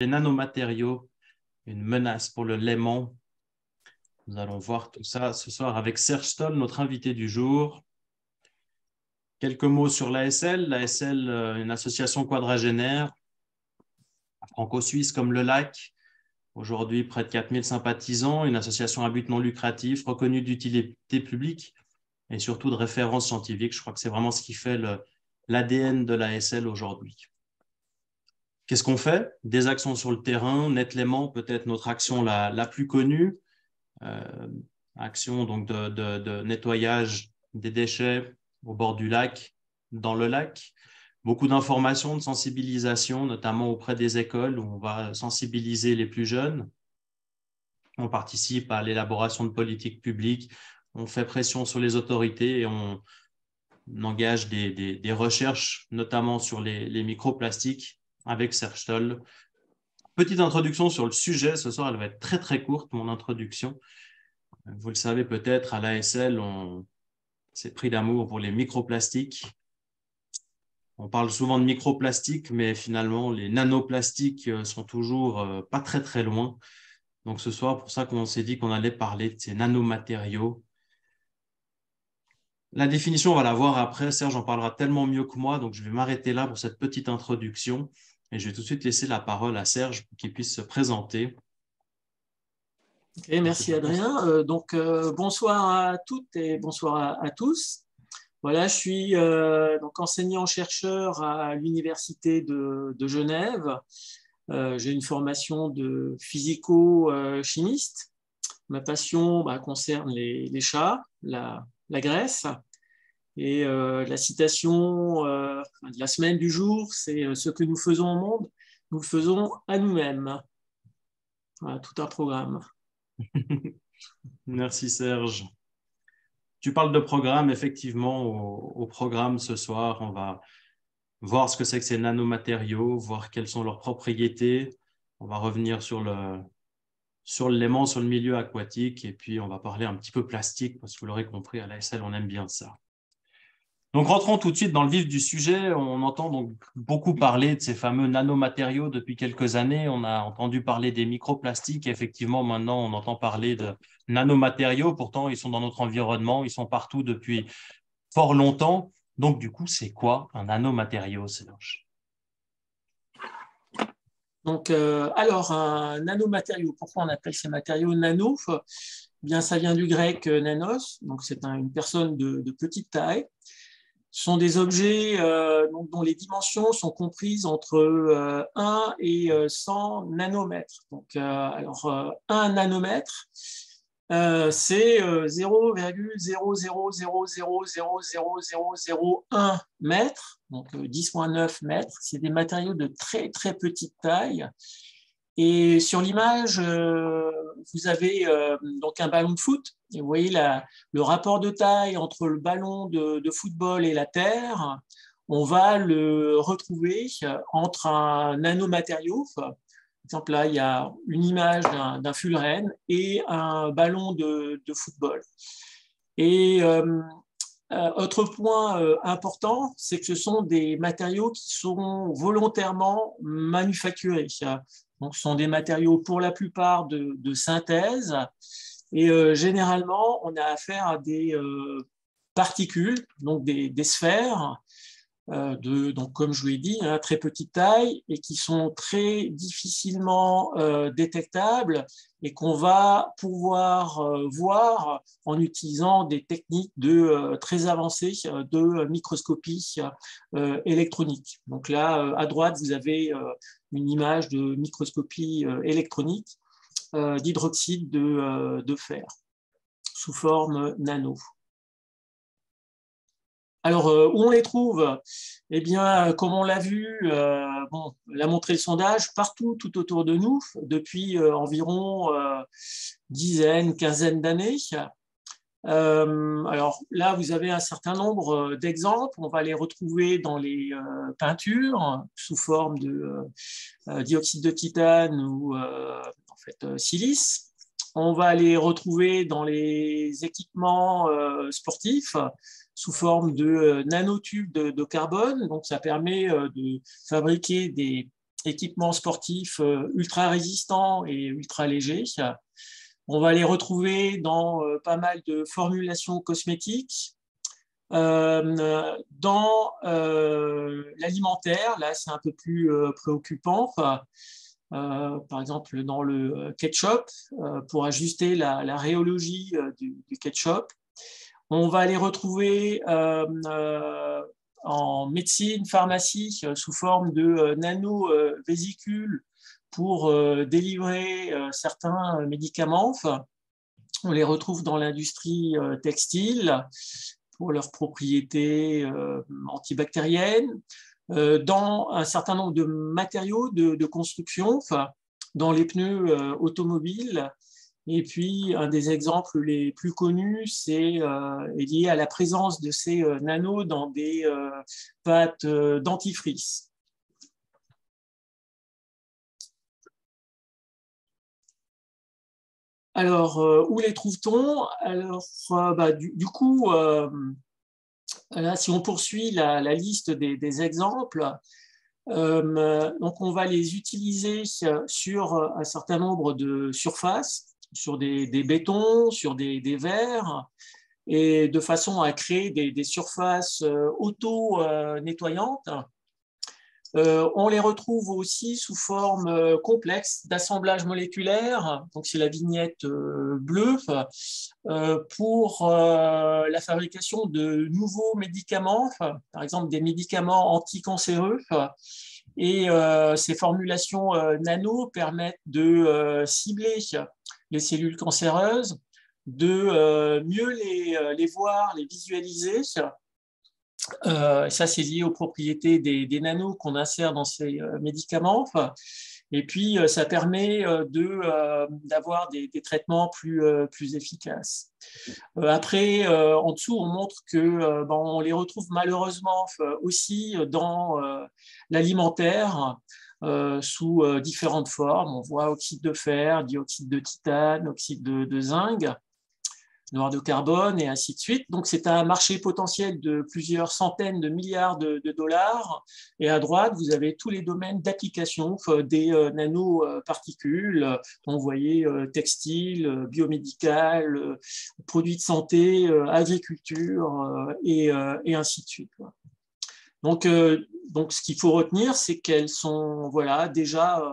Les nanomatériaux, une menace pour le Léman. Nous allons voir tout ça ce soir avec Serge Stoll, notre invité du jour. Quelques mots sur l'ASL. L'ASL, une association quadragénaire, franco-suisse comme le Lac. Aujourd'hui, près de 4000 sympathisants, une association à but non lucratif, reconnue d'utilité publique et surtout de référence scientifique. Je crois que c'est vraiment ce qui fait l'ADN de l'ASL aujourd'hui. Qu'est-ce qu'on fait? Des actions sur le terrain, Net-Léman, peut-être notre action la plus connue, action donc de nettoyage des déchets au bord du lac, dans le lac. Beaucoup d'informations, de sensibilisation, notamment auprès des écoles où on va sensibiliser les plus jeunes. On participe à l'élaboration de politiques publiques, on fait pression sur les autorités et on engage des recherches, notamment sur les microplastiques avec Serge Stoll. Petite introduction sur le sujet, ce soir elle va être très très courte, mon introduction. Vous le savez peut-être, à l'ASL, on s'est pris d'amour pour les microplastiques. On parle souvent de microplastiques, mais finalement les nanoplastiques sont toujours pas très très loin. Donc ce soir, pour ça qu'on s'est dit qu'on allait parler de ces nanomatériaux. La définition, on va la voir après. Serge en parlera tellement mieux que moi, donc je vais m'arrêter là pour cette petite introduction. Et je vais tout de suite laisser la parole à Serge pour qu'il puisse se présenter. Okay, merci Adrien. Bonsoir à toutes et bonsoir à tous. Voilà, je suis donc enseignant-chercheur à l'Université de Genève. J'ai une formation de physico-chimiste. Ma passion concerne les chats, la graisse. Et la citation de la semaine du jour, c'est ce que nous faisons au monde, nous le faisons à nous-mêmes. Voilà, tout un programme. Merci Serge. Tu parles de programme, effectivement, au programme ce soir, on va voir ce que c'est que ces nanomatériaux, voir quelles sont leurs propriétés. On va revenir sur l'aimant, sur le milieu aquatique, et puis on va parler un petit peu plastique, parce que vous l'aurez compris, à l'ASL, on aime bien ça. Donc, rentrons tout de suite dans le vif du sujet. On entend donc beaucoup parler de ces fameux nanomatériaux depuis quelques années. On a entendu parler des microplastiques. Effectivement, maintenant, on entend parler de nanomatériaux. Pourtant, ils sont dans notre environnement. Ils sont partout depuis fort longtemps. Donc, du coup, c'est quoi un nanomatériau, Serge? Donc, alors, un nanomatériau, pourquoi on appelle ces matériaux nano? Bien, ça vient du grec nanos, donc c'est une personne de petite taille. Ce sont des objets dont les dimensions sont comprises entre 1 et 100 nanomètres. Donc, 1 nanomètre, c'est 0,0000000001 mètre, donc 10,9 mètres. C'est des matériaux de très très petite taille. Et sur l'image, vous avez donc un ballon de foot. Et vous voyez le rapport de taille entre le ballon de football et la Terre. On va le retrouver entre un nanomatériau. Par exemple, là, il y a une image d'un fullerène et un ballon de football. Et autre point important, c'est que ce sont des matériaux qui sont volontairement manufacturés. Donc, ce sont des matériaux pour la plupart de synthèse. Et généralement, on a affaire à des particules, donc des sphères, donc, comme je vous l'ai dit, très petite taille et qui sont très difficilement détectables et qu'on va pouvoir voir en utilisant des techniques très avancées de microscopie électronique. Donc là, à droite, vous avez une image de microscopie électronique d'hydroxyde de fer sous forme nano. Alors, où on les trouve? Eh bien, comme on l'a vu, l'a montré le sondage, partout, tout autour de nous, depuis environ dizaines, quinzaine d'années. Alors là, vous avez un certain nombre d'exemples. On va les retrouver dans les peintures sous forme de dioxyde de titane ou silice. On va les retrouver dans les équipements sportifs sous forme de nanotubes de carbone. Donc, ça permet de fabriquer des équipements sportifs ultra résistants et ultra légers. On va les retrouver dans pas mal de formulations cosmétiques. Dans l'alimentaire, là c'est un peu plus préoccupant. Par exemple dans le ketchup, pour ajuster la rhéologie du ketchup. On va les retrouver en médecine, pharmacie, sous forme de nano-vésicules pour délivrer certains médicaments. On les retrouve dans l'industrie textile pour leurs propriétés antibactériennes, dans un certain nombre de matériaux de construction, dans les pneus automobiles. Et puis, un des exemples les plus connus, est lié à la présence de ces nanos dans des pâtes dentifrice. Alors, où les trouve-t-on? Alors, du coup, là, si on poursuit la liste des exemples, donc on va les utiliser sur un certain nombre de surfaces, sur des bétons, sur des verres, et de façon à créer des surfaces auto-nettoyantes. On les retrouve aussi sous forme complexe d'assemblage moléculaire, donc c'est la vignette bleue, pour la fabrication de nouveaux médicaments, par exemple des médicaments anticancéreux. Et ces formulations nano permettent de cibler les cellules cancéreuses, de mieux les voir, les visualiser. Ça, c'est lié aux propriétés des nanos qu'on insère dans ces médicaments. Et puis, ça permet d'avoir des traitements plus efficaces. Après, en dessous, on montre que on les retrouve malheureusement aussi dans l'alimentaire, sous différentes formes. On voit oxyde de fer, dioxyde de titane, oxyde de zinc, noir de carbone et ainsi de suite. Donc, c'est un marché potentiel de plusieurs centaines de milliards de dollars. Et à droite, vous avez tous les domaines d'application des nanoparticules. On voyait textile, biomédical, produits de santé, agriculture et ainsi de suite. Donc, ce qu'il faut retenir, c'est qu'elles sont déjà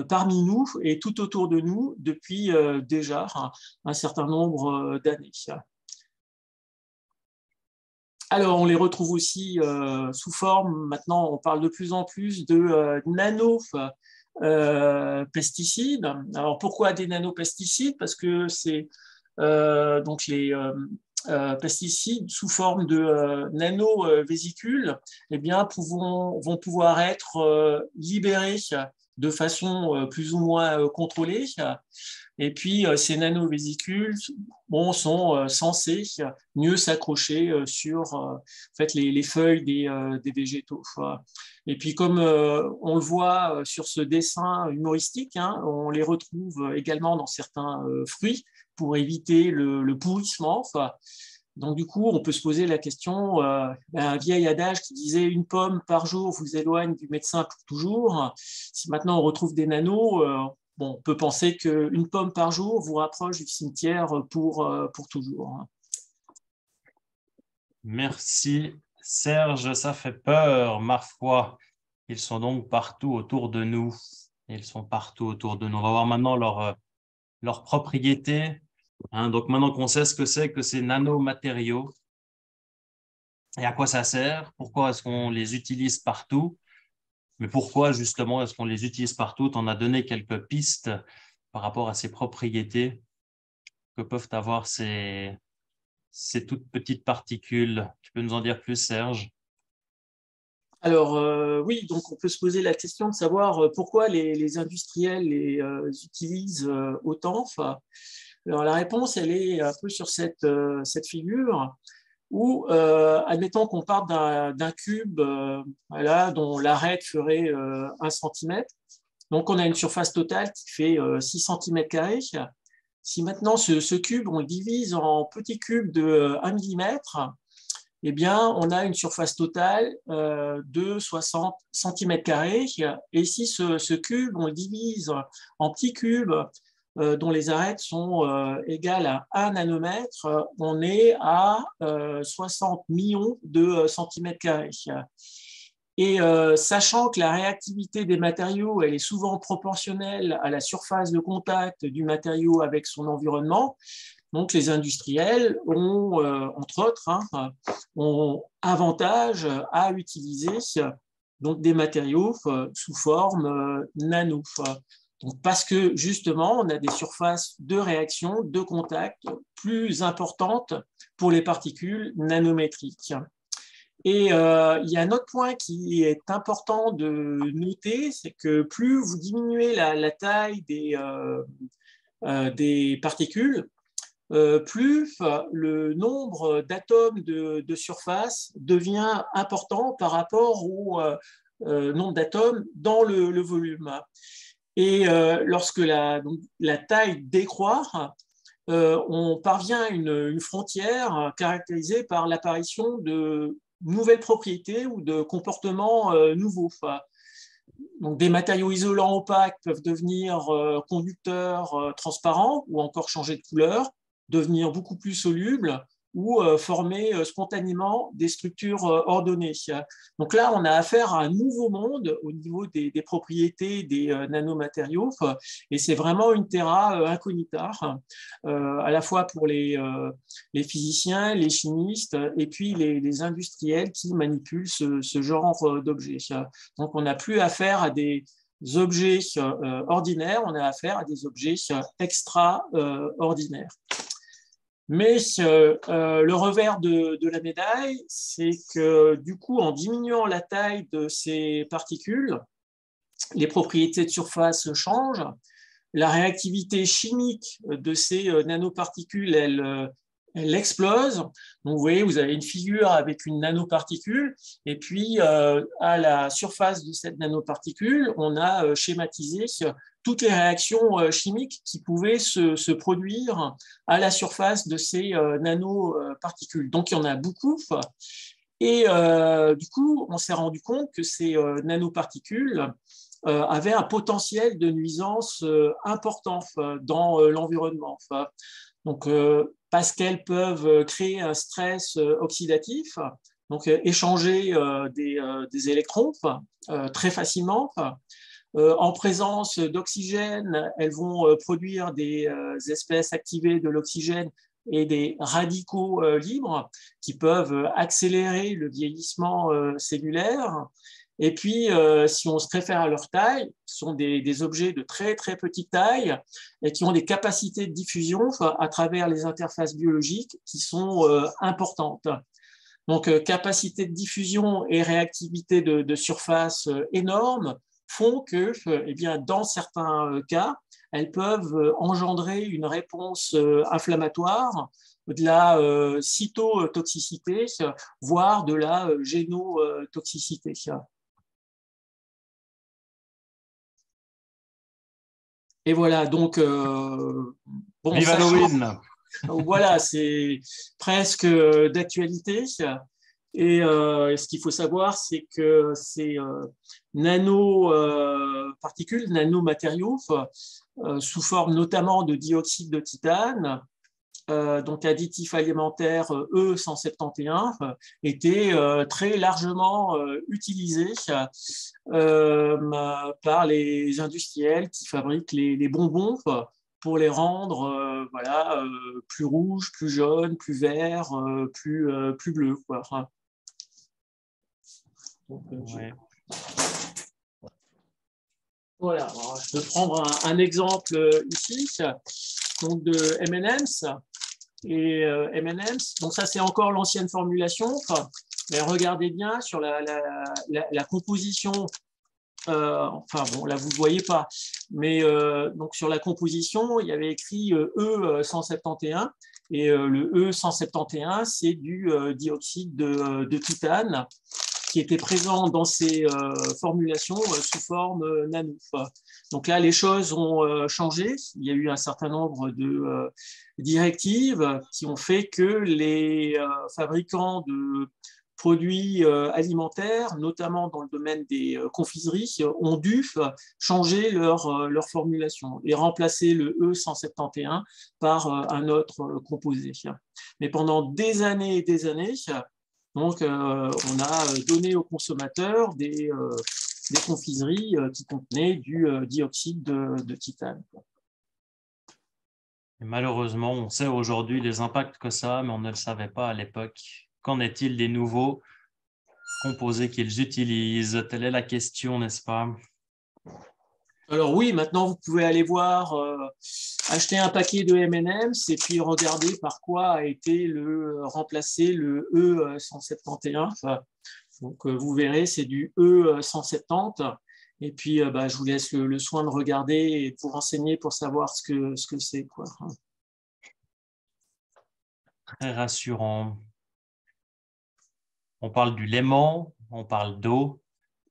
parmi nous et tout autour de nous depuis déjà un certain nombre d'années. Alors, on les retrouve aussi sous forme, maintenant on parle de plus en plus de nanopesticides. Alors, pourquoi des nanopesticides? Parce que c'est donc les pesticides sous forme de nanovésicules vont pouvoir être libérés de façon plus ou moins contrôlée. Et puis, ces nanovésicules sont censés mieux s'accrocher sur les feuilles des végétaux. Et puis, comme on le voit sur ce dessin humoristique, on les retrouve également dans certains fruits pour éviter le pourrissement. Donc, du coup, on peut se poser la question, un vieil adage qui disait « une pomme par jour vous éloigne du médecin pour toujours ». Si maintenant on retrouve des nanos, on peut penser qu'une pomme par jour vous rapproche du cimetière pour toujours. Merci Serge, ça fait peur, ma foi. Ils sont donc partout autour de nous. Ils sont partout autour de nous. On va voir maintenant leurs propriétés. Donc maintenant qu'on sait ce que c'est que ces nanomatériaux et à quoi ça sert, pourquoi est-ce qu'on les utilise partout, mais pourquoi justement est-ce qu'on les utilise partout? On a donné quelques pistes par rapport à ces propriétés que peuvent avoir ces toutes petites particules. Tu peux nous en dire plus, Serge? Alors oui, donc on peut se poser la question de savoir pourquoi les industriels les utilisent autant. Alors la réponse, elle est un peu sur cette figure où, admettons qu'on parte d'un cube dont l'arête ferait 1 cm. Donc on a une surface totale qui fait 6 cm². Si maintenant ce cube, on le divise en petits cubes de 1 mm, eh bien, on a une surface totale de 60 cm². Et si ce cube, on le divise en petits cubes dont les arêtes sont égales à 1 nanomètre, on est à 60 millions de centimètres carrés. Et sachant que la réactivité des matériaux, elle est souvent proportionnelle à la surface de contact du matériau avec son environnement, donc les industriels ont, entre autres, ont avantage à utiliser donc, des matériaux sous forme nano. Donc, parce que justement, on a des surfaces de réaction, de contact plus importantes pour les particules nanométriques. Et il y a un autre point qui est important de noter, c'est que plus vous diminuez la taille des particules, plus le nombre d'atomes de surface devient important par rapport au nombre d'atomes dans le volume. Et lorsque la taille décroît, on parvient à une frontière caractérisée par l'apparition de nouvelles propriétés ou de comportements nouveaux. Donc, des matériaux isolants opaques peuvent devenir conducteurs transparents ou encore changer de couleur, devenir beaucoup plus solubles ou former spontanément des structures ordonnées. Donc là, on a affaire à un nouveau monde au niveau des propriétés des nanomatériaux, et c'est vraiment une terra incognita, à la fois pour les physiciens, les chimistes et puis les industriels qui manipulent ce genre d'objets. Donc on n'a plus affaire à des objets ordinaires, on a affaire à des objets extraordinaires. Mais le revers de la médaille, c'est que du coup, en diminuant la taille de ces particules, les propriétés de surface changent, la réactivité chimique de ces nanoparticules, elle explose. Donc, vous voyez, vous avez une figure avec une nanoparticule, et puis à la surface de cette nanoparticule, on a schématisé toutes les réactions chimiques qui pouvaient se produire à la surface de ces nanoparticules. Donc, il y en a beaucoup. Et du coup, on s'est rendu compte que ces nanoparticules avaient un potentiel de nuisance important dans l'environnement. Donc, parce qu'elles peuvent créer un stress oxydatif, donc échanger des électrons très facilement. En présence d'oxygène, elles vont produire des espèces activées de l'oxygène et des radicaux libres qui peuvent accélérer le vieillissement cellulaire. Et puis, si on se réfère à leur taille, ce sont des objets de très, très petite taille et qui ont des capacités de diffusion à travers les interfaces biologiques qui sont importantes. Donc, capacité de diffusion et réactivité de surface énormes font que, eh bien, dans certains cas, elles peuvent engendrer une réponse inflammatoire, de la cytotoxicité, voire de la génotoxicité. Et voilà, donc, bon, Vive Halloween! Voilà, c'est presque d'actualité. Et ce qu'il faut savoir, c'est que ces nanoparticules, nanomatériaux, sous forme notamment de dioxyde de titane, donc additif alimentaire E171, était très largement utilisé par les industriels qui fabriquent les bonbons pour les rendre voilà, plus rouges, plus jaunes, plus verts, plus bleus. Quoi. Donc, ouais. Voilà, alors, je peux prendre un exemple ici donc de M&M's. Et M&M's, donc ça c'est encore l'ancienne formulation, mais regardez bien sur la composition, enfin bon là vous ne voyez pas, mais donc sur la composition il y avait écrit E171 et le E171 c'est du dioxyde de titane qui était présent dans ces formulations sous forme nano. Donc là, les choses ont changé. Il y a eu un certain nombre de directives qui ont fait que les fabricants de produits alimentaires, notamment dans le domaine des confiseries, ont dû changer leur formulation et remplacer le E171 par un autre composé. Mais pendant des années et des années, donc, on a donné aux consommateurs des confiseries qui contenaient du dioxyde de titane. Et malheureusement, on sait aujourd'hui les impacts que ça a, mais on ne le savait pas à l'époque. Qu'en est-il des nouveaux composés qu'ils utilisent? Telle est la question, n'est-ce pas? Alors oui, maintenant vous pouvez aller voir, acheter un paquet de M&M's et puis regarder par quoi a été remplacé le E171. Enfin, donc vous verrez, c'est du E170. Et puis je vous laisse le soin de regarder et de vous renseigner pour savoir ce que c'est, quoi. Très rassurant. On parle du léman, on parle d'eau.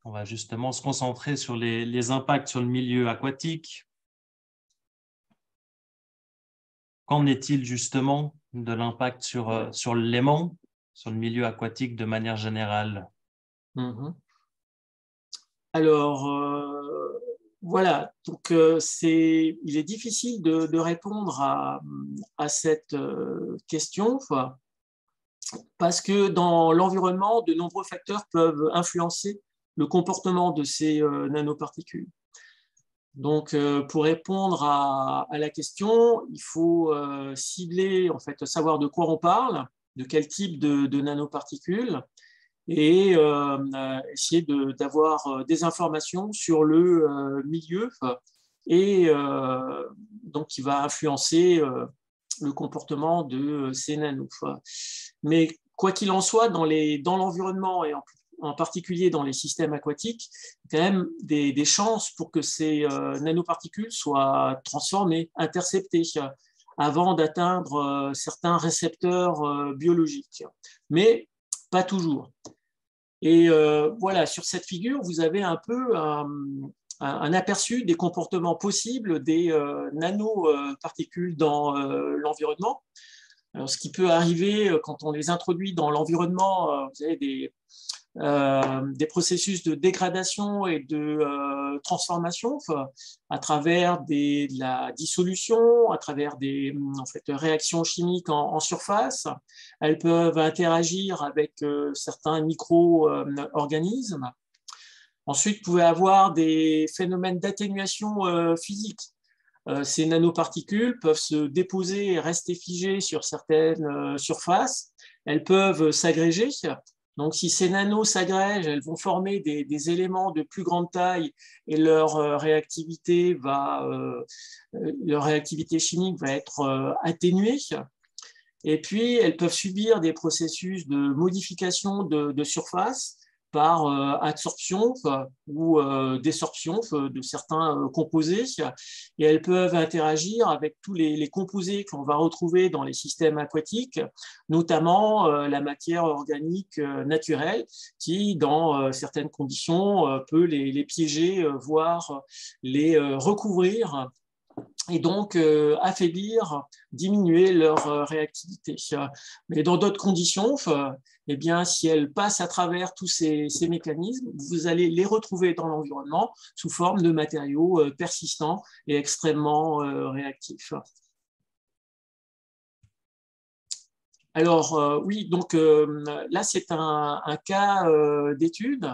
On va justement se concentrer sur les impacts sur le milieu aquatique. Qu'en est-il justement de l'impact sur le léman, sur le milieu aquatique de manière générale? Alors, voilà, donc il est difficile de répondre à cette question, parce que dans l'environnement, de nombreux facteurs peuvent influencer le comportement de ces nanoparticules. Donc, pour répondre à la question, il faut cibler, en fait, savoir de quoi on parle, de quel type de nanoparticules, et essayer d'avoir des informations sur le milieu et donc qui va influencer le comportement de ces nanos. Mais quoi qu'il en soit, dans l'environnement et en particulier dans les systèmes aquatiques, il y a quand même des chances pour que ces nanoparticules soient transformées, interceptées, avant d'atteindre certains récepteurs biologiques. Mais pas toujours. Et voilà, sur cette figure, vous avez un peu un aperçu des comportements possibles des nanoparticules dans l'environnement. Alors, ce qui peut arriver quand on les introduit dans l'environnement, vous avez des processus de dégradation et de transformation à travers de la dissolution, à travers des réactions chimiques en surface. Elles peuvent interagir avec certains micro-organismes. Ensuite, vous pouvez avoir des phénomènes d'atténuation physique. Ces nanoparticules peuvent se déposer et rester figées sur certaines surfaces. Elles peuvent s'agréger. Donc, si ces nanos s'agrègent, elles vont former des éléments de plus grande taille et leur réactivité chimique va être atténuée. Et puis, elles peuvent subir des processus de modification de surface par adsorption ou désorption de certains composés. Et elles peuvent interagir avec tous les composés qu'on va retrouver dans les systèmes aquatiques, notamment la matière organique naturelle qui, dans certaines conditions, peut les piéger, voire les recouvrir et donc affaiblir, diminuer leur réactivité. Mais dans d'autres conditions, eh bien, si elles passent à travers tous ces mécanismes, vous allez les retrouver dans l'environnement sous forme de matériaux persistants et extrêmement réactifs. Alors oui, donc là c'est un cas d'étude.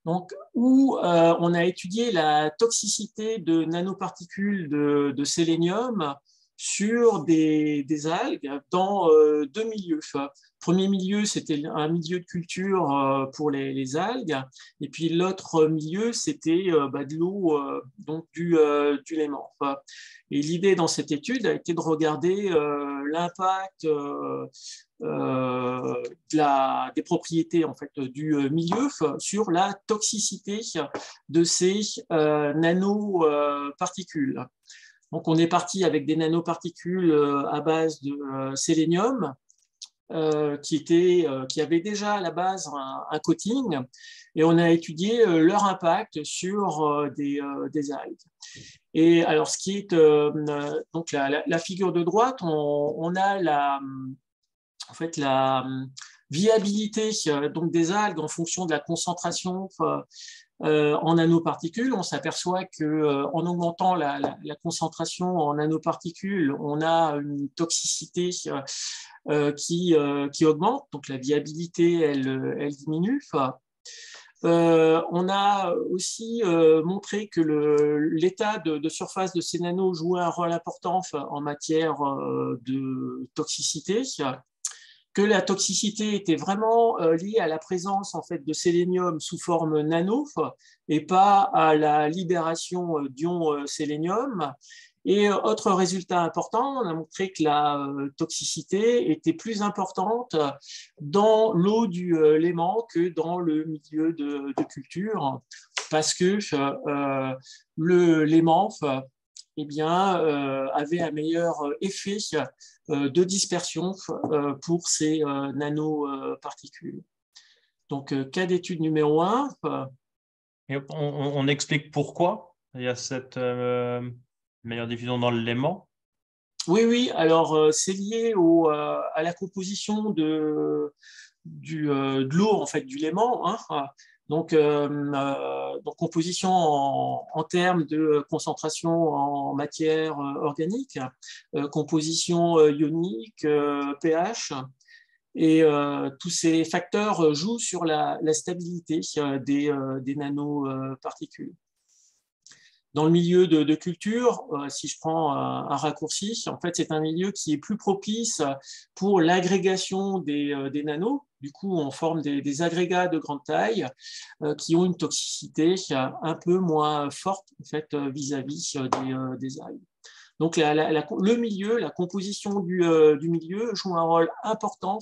Donc, où on a étudié la toxicité de nanoparticules de sélénium sur des algues dans deux milieux. Le premier milieu, c'était un milieu de culture pour les algues, et puis l'autre milieu, c'était de l'eau, donc du léman. Et l'idée dans cette étude a été de regarder l'impact des propriétés en fait, du milieu sur la toxicité de ces nanoparticules. Donc, on est parti avec des nanoparticules à base de sélénium qui avaient déjà à la base un coating, et on a étudié leur impact sur des algues. Et alors, ce qui est donc la figure de droite, on a en fait la viabilité donc des algues en fonction de la concentration en nanoparticules. On s'aperçoit qu'en augmentant la concentration en nanoparticules, on a une toxicité qui augmente, donc la viabilité, elle diminue. On a aussi montré que l'état de surface de ces nanos jouait un rôle important en matière de toxicité, que la toxicité était vraiment liée à la présence en fait, de sélénium sous forme nano et pas à la libération d'ions sélénium. Et autre résultat important, on a montré que la toxicité était plus importante dans l'eau du Léman que dans le milieu de culture, parce que le Léman eh bien, avait un meilleur effet de dispersion pour ces nanoparticules. Donc, cas d'étude numéro 1. Et on explique pourquoi il y a cette meilleure diffusion dans le Léman. Oui, alors c'est lié à la composition de l'eau, en fait, du Léman. Hein. Donc, composition en termes de concentration en matière organique, composition ionique, pH, et tous ces facteurs jouent sur la stabilité des nanoparticules. Dans le milieu de culture, si je prends un raccourci, en fait, c'est un milieu qui est plus propice pour l'agrégation des nanos. Du coup, on forme des agrégats de grande taille qui ont une toxicité un peu moins forte en fait, vis-à-vis des algues. Donc, le milieu, la composition du milieu joue un rôle important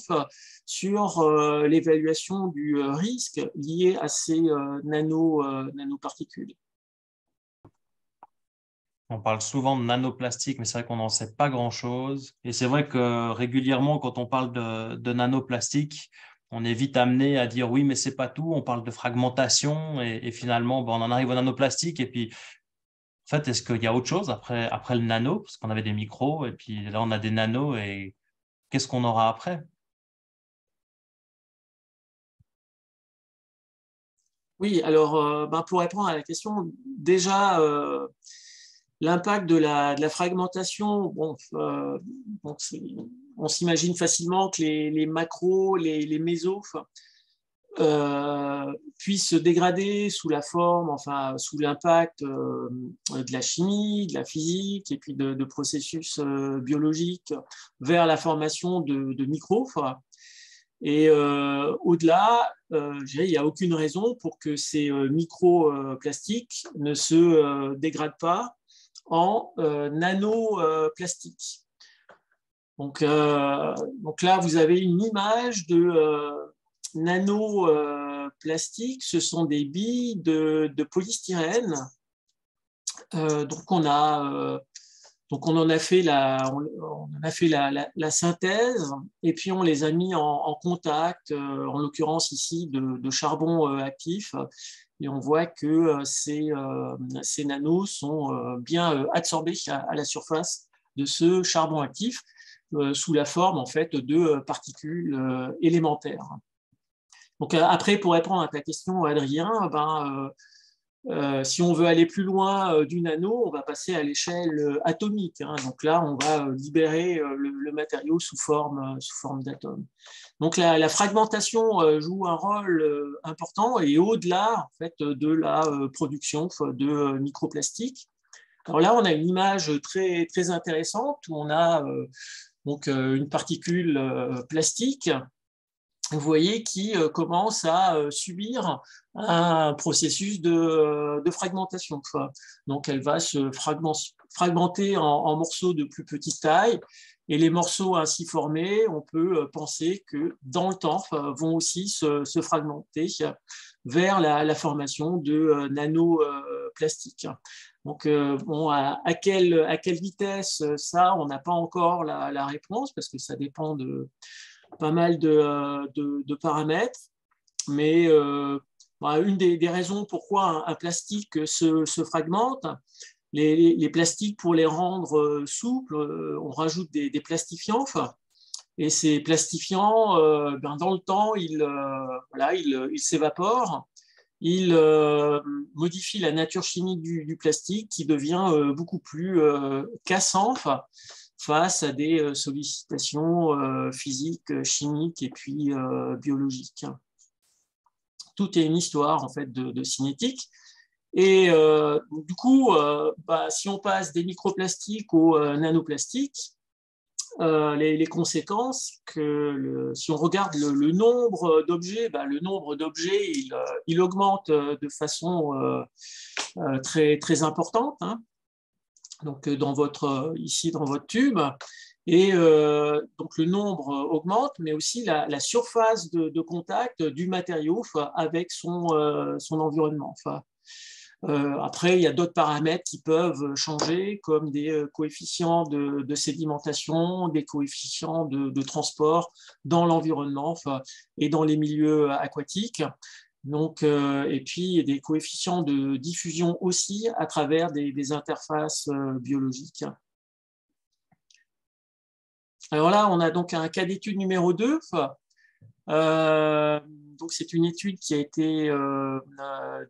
sur l'évaluation du risque lié à ces nanoparticules. On parle souvent de nanoplastique, mais c'est vrai qu'on n'en sait pas grand-chose. Et c'est vrai que régulièrement, quand on parle de nanoplastique, on est vite amené à dire oui, mais c'est pas tout. On parle de fragmentation et finalement, on en arrive au nanoplastique. Et puis, en fait, est-ce qu'il y a autre chose après le nano? Parce qu'on avait des micros et puis là, on a des nanos et qu'est-ce qu'on aura après? Oui, alors pour répondre à la question, déjà, l'impact de la fragmentation, on s'imagine facilement que les macros, les mésos puissent se dégrader sous la forme, enfin sous l'impact de la chimie, de la physique et puis de processus biologiques vers la formation de micros. Et au-delà, il n'y a aucune raison pour que ces microplastiques ne se dégradent pas en nanoplastique. Donc là, vous avez une image de nanoplastique. Ce sont des billes de polystyrène. Donc on en a fait la synthèse et puis on les a mis en contact, en l'occurrence ici de charbon actif. Et on voit que ces nanos sont bien adsorbés à la surface de ce charbon actif sous la forme en fait de particules élémentaires. Donc après, pour répondre à ta question, Adrien, si on veut aller plus loin du nano, on va passer à l'échelle atomique. Hein. Donc là, on va libérer le matériau sous forme d'atomes. Donc la fragmentation joue un rôle important et au-delà en fait, de la production de microplastiques. Alors là, on a une image très, très intéressante où on a une particule plastique, vous voyez, qui commence à subir un processus de fragmentation. Donc, elle va se fragmenter en morceaux de plus petite taille. Et les morceaux ainsi formés, on peut penser que dans le temps, vont aussi se fragmenter vers la formation de nanoplastiques. Donc, à quelle vitesse ça, on n'a pas encore la réponse parce que ça dépend pas mal de paramètres, mais une des raisons pourquoi un plastique se fragmente, les plastiques, pour les rendre souples, on rajoute des plastifiants. Et ces plastifiants, dans le temps, ils s'évaporent. Ils modifient la nature chimique du plastique qui devient beaucoup plus cassant face à des sollicitations physiques, chimiques et puis biologiques. Tout est une histoire en fait de cinétique. Et du coup, si on passe des microplastiques aux nanoplastiques, les conséquences, si on regarde le nombre d'objets, le nombre d'objets, il augmente de façon très, très importante. Hein. Donc, ici, dans votre tube. Et donc, le nombre augmente, mais aussi la surface de contact du matériau avec son environnement. Après, il y a d'autres paramètres qui peuvent changer, comme des coefficients de sédimentation, des coefficients de transport dans l'environnement et dans les milieux aquatiques. Donc, et puis des coefficients de diffusion aussi à travers des interfaces biologiques. Alors là, on a donc un cas d'étude numéro 2. Donc c'est une étude qui a été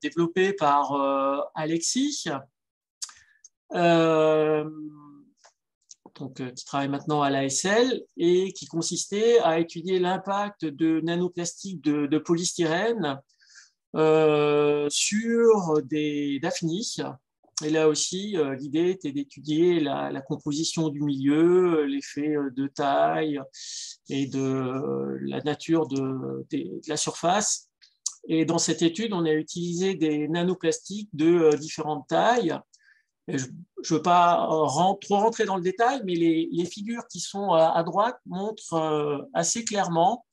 développée par Alexis, qui travaille maintenant à l'ASL et qui consistait à étudier l'impact de nanoplastiques de polystyrène sur des daphnies. Et là aussi, l'idée était d'étudier la composition du milieu, l'effet de taille et de la nature de la surface. Et dans cette étude, on a utilisé des nanoplastiques de différentes tailles. Et je ne veux pas trop rentrer dans le détail, mais les figures qui sont à droite montrent assez clairement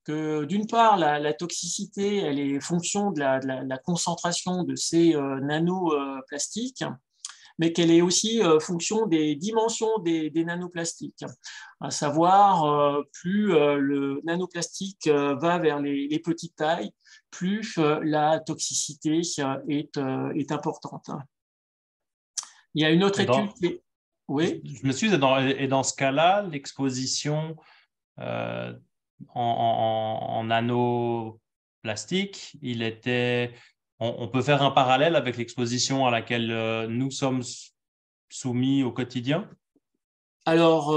que d'une part, la toxicité, elle est fonction de la concentration de ces nanoplastiques, mais qu'elle est aussi fonction des dimensions des nanoplastiques. À savoir, plus le nanoplastique va vers les petites tailles, plus la toxicité est importante. Il y a une autre étude qui est... Oui. Je me suis dit, et dans ce cas-là, l'exposition en nanoplastique, on peut faire un parallèle avec l'exposition à laquelle nous sommes soumis au quotidien? Alors,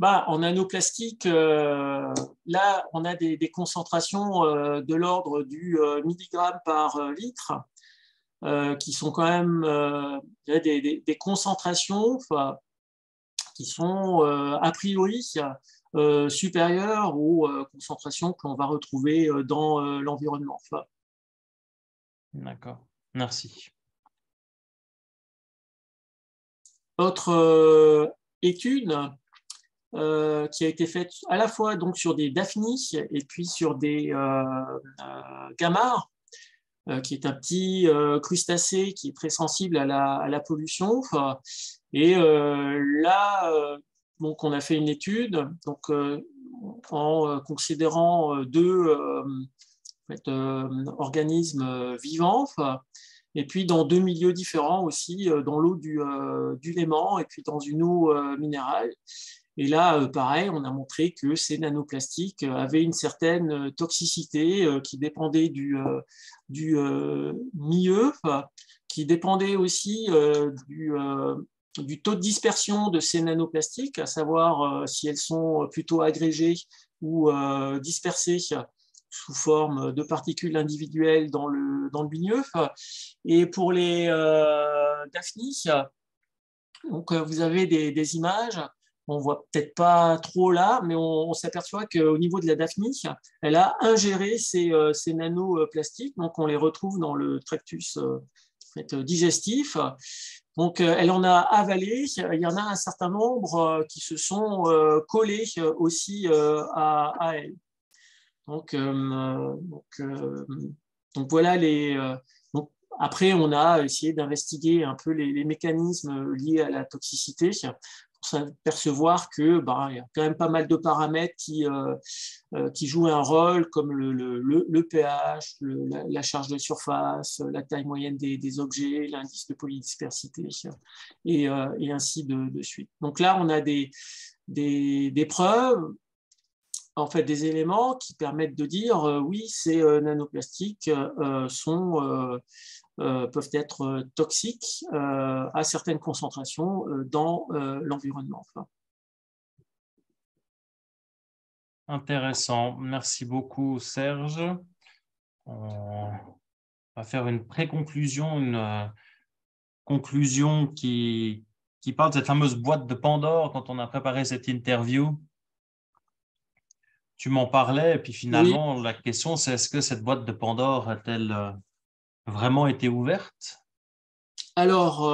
en nanoplastique, là, on a des concentrations de l'ordre du milligramme par litre, qui sont quand même des concentrations qui sont a priori supérieures aux concentrations que l'on va retrouver dans l'environnement. D'accord, merci. Autre étude qui a été faite à la fois donc, sur des daphnies et puis sur des gamars, qui est un petit crustacé qui est très sensible à la pollution. Et là, donc, on a fait une étude donc, en considérant deux organismes vivants, et puis dans deux milieux différents aussi, dans l'eau du Léman et puis dans une eau minérale. Et là, pareil, on a montré que ces nanoplastiques avaient une certaine toxicité qui dépendait du milieu, qui dépendait aussi du taux de dispersion de ces nanoplastiques, à savoir si elles sont plutôt agrégées ou dispersées sous forme de particules individuelles dans le milieu. Et pour les daphnies, donc, vous avez des images. On ne voit peut-être pas trop là, mais on s'aperçoit qu'au niveau de la daphnie, elle a ingéré ces nanoplastiques. Donc, on les retrouve dans le tractus digestif. Donc, elle en a avalé. Il y en a un certain nombre qui se sont collés aussi à elle. Donc voilà donc après, on a essayé d'investiguer un peu les mécanismes liés à la toxicité s'apercevoir que il y a quand même pas mal de paramètres qui jouent un rôle, comme le pH, la charge de surface, la taille moyenne des objets, l'indice de polydispersité, et ainsi de suite. Donc là, on a des preuves, en fait, des éléments qui permettent de dire oui, ces nanoplastiques peuvent être toxiques à certaines concentrations dans l'environnement. Intéressant. Merci beaucoup, Serge. On va faire une pré-conclusion, une conclusion qui parle de cette fameuse boîte de Pandore quand on a préparé cette interview. Tu m'en parlais, et puis Oui, finalement, la question, c'est est-ce que cette boîte de Pandore a-t-elle vraiment été ouverte? alors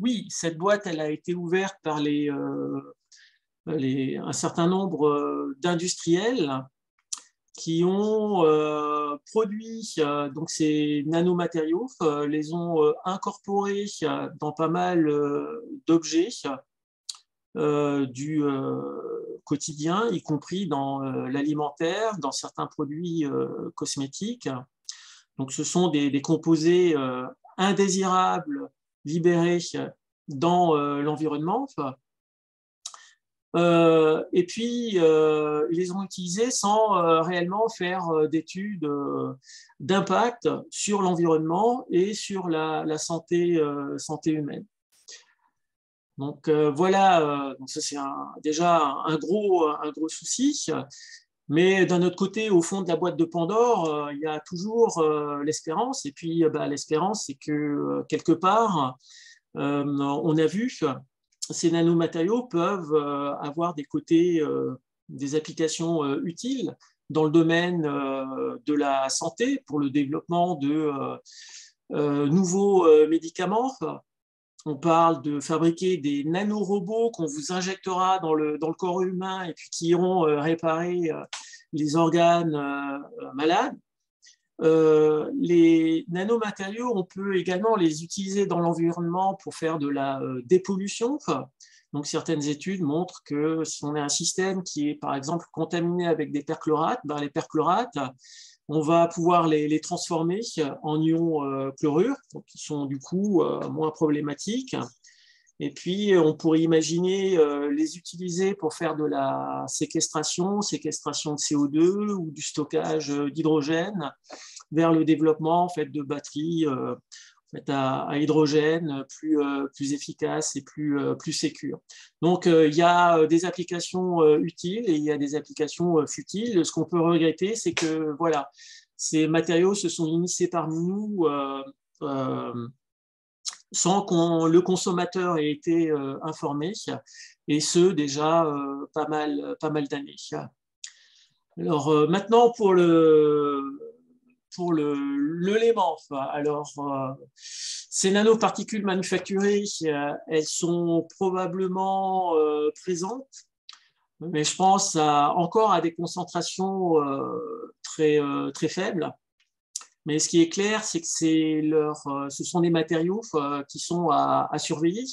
oui, cette boîte, elle a été ouverte par un certain nombre d'industriels qui ont produit donc ces nanomatériaux, les ont incorporés dans pas mal d'objets du quotidien, y compris dans l'alimentaire, dans certains produits cosmétiques. Donc, ce sont des composés indésirables libérés dans l'environnement. Et puis, ils les ont utilisés sans réellement faire d'études d'impact sur l'environnement et sur la santé humaine. Donc voilà, donc ça c'est déjà un gros souci. Mais d'un autre côté, au fond de la boîte de Pandore, il y a toujours l'espérance. Et puis l'espérance, c'est que quelque part, on a vu ces nanomatériaux peuvent avoir des côtés, des applications utiles dans le domaine de la santé pour le développement de nouveaux médicaments. On parle de fabriquer des nanorobots qu'on vous injectera dans le corps humain et puis qui iront réparer les organes malades. Les nanomatériaux, on peut également les utiliser dans l'environnement pour faire de la dépollution. Donc, certaines études montrent que si on a un système qui est, par exemple, contaminé avec des perchlorates, les perchlorates, on va pouvoir les transformer en ions chlorure, qui sont du coup moins problématiques. Et puis, on pourrait imaginer les utiliser pour faire de la séquestration de CO2 ou du stockage d'hydrogène vers le développement en fait, de batteries à hydrogène plus efficaces et plus sécures. Donc, il y a des applications utiles et il y a des applications futiles. Ce qu'on peut regretter, c'est que voilà, ces matériaux se sont initiés parmi nous sans que le consommateur ait été informé, et ce, déjà pas mal d'années. Alors, maintenant, pour l'élément. Alors, ces nanoparticules manufacturées, elles sont probablement présentes, mais je pense encore à des concentrations très faibles. Mais ce qui est clair, c'est que ce sont des matériaux qui sont à surveiller,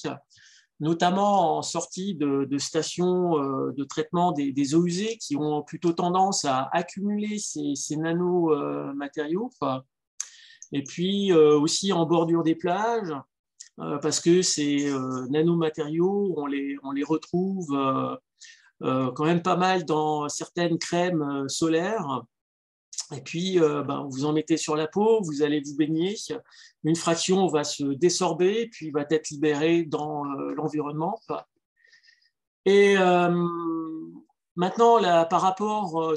notamment en sortie de stations de traitement des eaux usées qui ont plutôt tendance à accumuler ces nanomatériaux. Et puis aussi en bordure des plages, parce que ces nanomatériaux, on les retrouve quand même pas mal dans certaines crèmes solaires. Et puis, vous en mettez sur la peau, vous allez vous baigner, une fraction va se désorber, puis va être libérée dans l'environnement. Et maintenant, là, par rapport,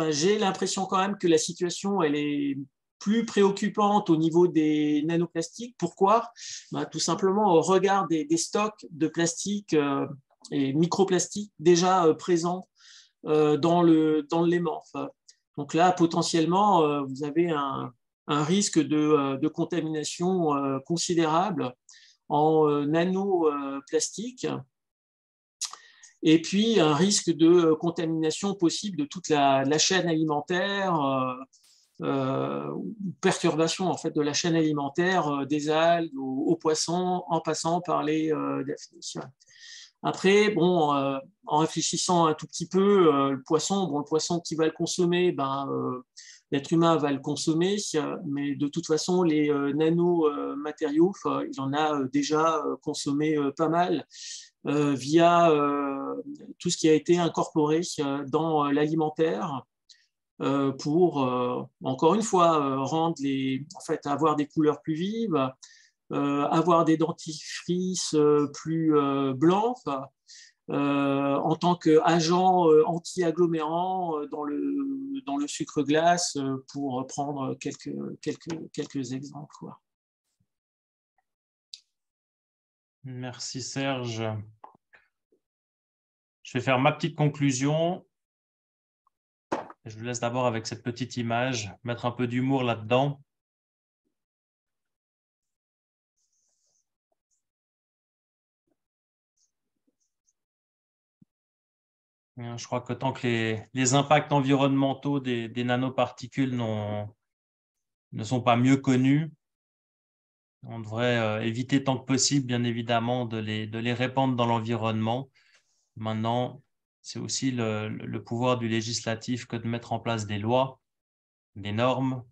j'ai l'impression quand même que la situation, elle est plus préoccupante au niveau des nanoplastiques. Pourquoi? Tout simplement au regard des stocks de plastique et microplastiques déjà présents dans l'élément. Donc là, potentiellement, vous avez un risque de contamination considérable en nanoplastique, et puis un risque de contamination possible de toute la chaîne alimentaire, perturbation en fait, de la chaîne alimentaire des algues aux poissons, en passant par les daphnies. Après, bon, en réfléchissant un tout petit peu, le poisson qui va le consommer, l'être humain va le consommer, mais de toute façon, les nanomatériaux, il en a déjà consommé pas mal via tout ce qui a été incorporé dans l'alimentaire pour, encore une fois, avoir des couleurs plus vives, avoir des dentifrices plus blancs, en tant qu'agent anti-agglomérant dans le sucre glace, pour prendre quelques exemples, quoi. Merci Serge. Je vais faire ma petite conclusion. Je vous laisse d'abord avec cette petite image, mettre un peu d'humour là-dedans. Je crois que tant que les impacts environnementaux des nanoparticules ne sont pas mieux connus, on devrait éviter tant que possible, bien évidemment, de les répandre dans l'environnement. Maintenant, c'est aussi le pouvoir du législatif que de mettre en place des lois, des normes,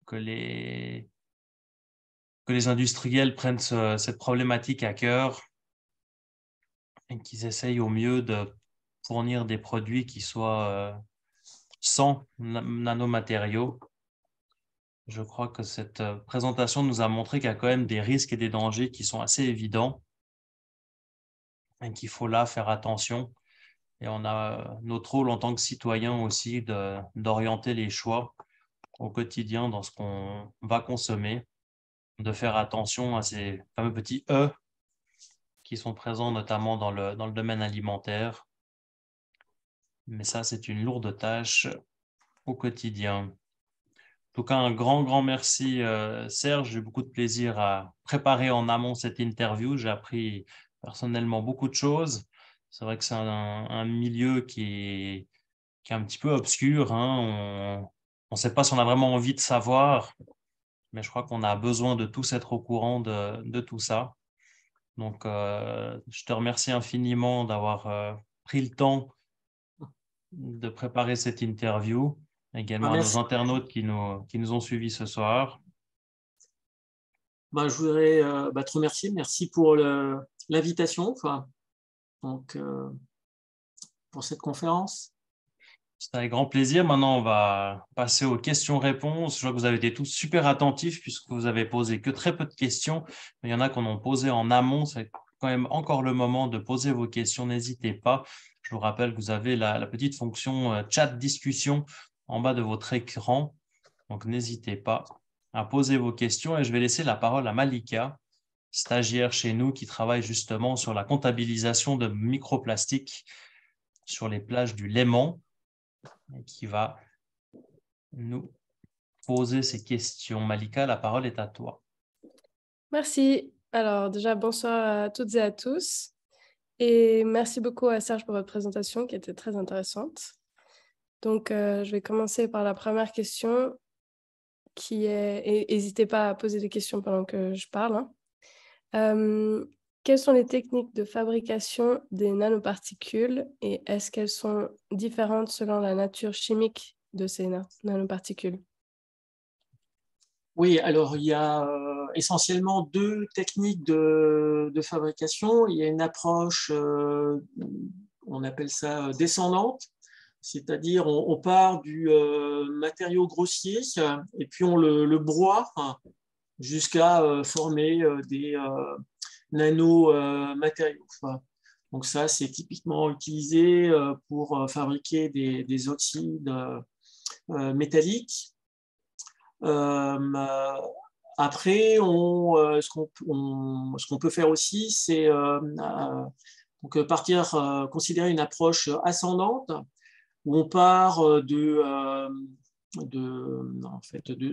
que les industriels prennent cette problématique à cœur et qu'ils essayent au mieux de fournir des produits qui soient sans nanomatériaux. Je crois que cette présentation nous a montré qu'il y a quand même des risques et des dangers qui sont assez évidents et qu'il faut là faire attention. Et on a notre rôle en tant que citoyen aussi d'orienter les choix au quotidien dans ce qu'on va consommer, de faire attention à ces fameux petits E qui sont présents notamment dans le domaine alimentaire. Mais ça, c'est une lourde tâche au quotidien. En tout cas, un grand merci Serge. J'ai eu beaucoup de plaisir à préparer en amont cette interview. J'ai appris personnellement beaucoup de choses. C'est vrai que c'est un milieu qui est un petit peu obscur, hein. On ne sait pas si on a vraiment envie de savoir, mais je crois qu'on a besoin de tous être au courant de tout ça. Donc, je te remercie infiniment d'avoir pris le temps de préparer cette interview, également à nos Merci. internautes qui nous ont suivis ce soir. Je voudrais te remercier. Merci pour l'invitation, donc, pour cette conférence. C'était avec grand plaisir. Maintenant, on va passer aux questions-réponses. Je vois que vous avez été tous super attentifs puisque vous avez posé que très peu de questions. Mais il y en a qu'on a posé en amont. C'est quand même encore le moment de poser vos questions. N'hésitez pas. Je vous rappelle que vous avez la petite fonction chat discussion en bas de votre écran. Donc, n'hésitez pas à poser vos questions et je vais laisser la parole à Malika, stagiaire chez nous qui travaille justement sur la comptabilisation de microplastiques sur les plages du Léman et qui va nous poser ces questions. Malika, la parole est à toi. Merci. Alors déjà, bonsoir à toutes et à tous. Et merci beaucoup à Serge pour votre présentation qui était très intéressante. Donc, je vais commencer par la première question qui est, et n'hésitez pas à poser des questions pendant que je parle, hein. Quelles sont les techniques de fabrication des nanoparticules et est-ce qu'elles sont différentes selon la nature chimique de ces nanoparticules? Oui, alors il y a essentiellement deux techniques de fabrication. Il y a une approche, on appelle ça descendante, c'est-à-dire on part du matériau grossier et puis on le broie jusqu'à former des nanomatériaux. Donc ça, c'est typiquement utilisé pour fabriquer des oxydes métalliques. Après, ce qu'on peut faire aussi, c'est considérer une approche ascendante, où on part de